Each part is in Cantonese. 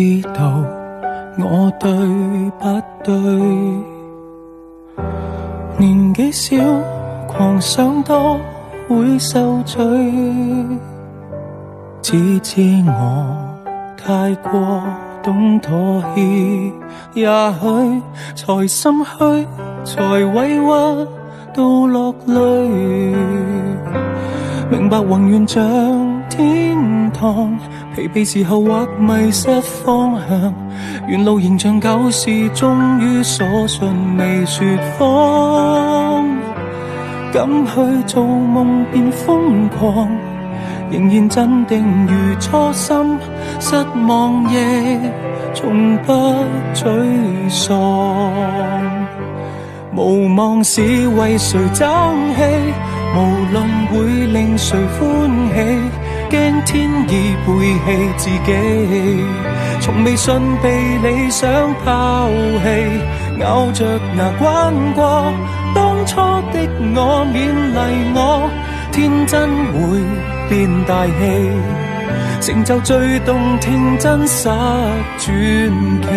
知道我對不對？年紀小，狂想多會受罪，只知我太過懂妥協，也許才心虛，才委屈到落淚。明白宏願像天堂，疲憊時候或迷失方向，沿路仍像舊時，終於鎖信未說謊。敢去做夢便瘋狂，仍然鎮定如初心，失望亦從不沮喪。無望是為誰爭氣，無論會令誰歡喜，驚天已背棄自己，從未信被理想拋棄，咬着牙關過當初的我，勉勵我天真會變大器，成就最動聽真實傳奇。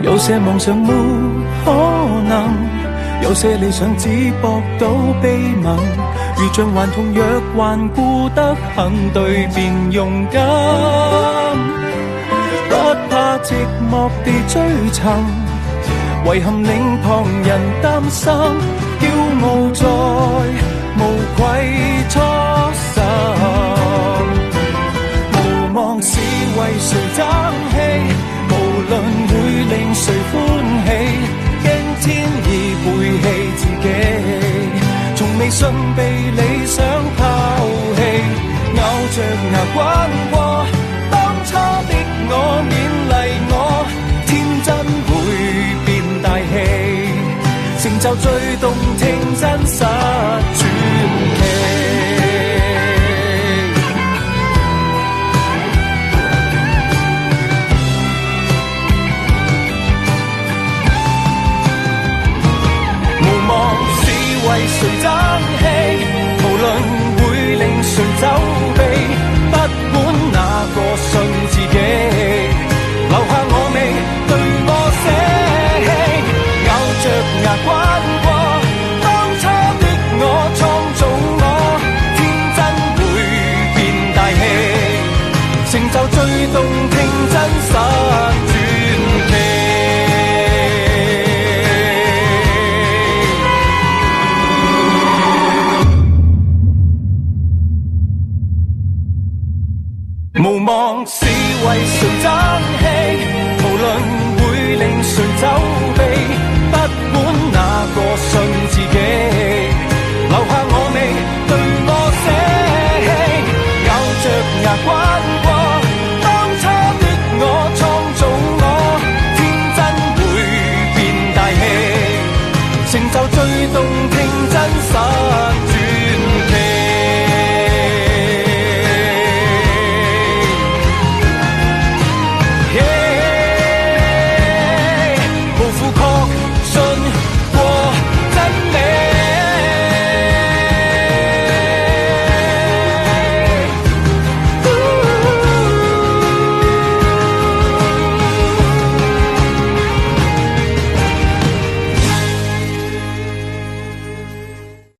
有些夢想沒可能，有些理想只博到秘密，如像頑童若頑固得很，對便勇敢，不怕寂寞地追尋，遺憾令旁人擔心，驕傲在無愧初心，無望是為誰爭氣，無論會令誰歡喜，驚天已背棄自己，從未信被理想拋棄，咬着牙關過當初的我，勉勵我天真會變大器，成就最動聽真實傳奇。為誰爭氣，無論會令誰走避，不管哪個信自己，留下我未對我捨棄，咬着牙關過當初的我，創造我天真會變大器，成就最動聽真實傳奇。無望是為誰爭氣，無論會令誰走避，不管哪個信自己，留下我未對我捨棄，咬着牙關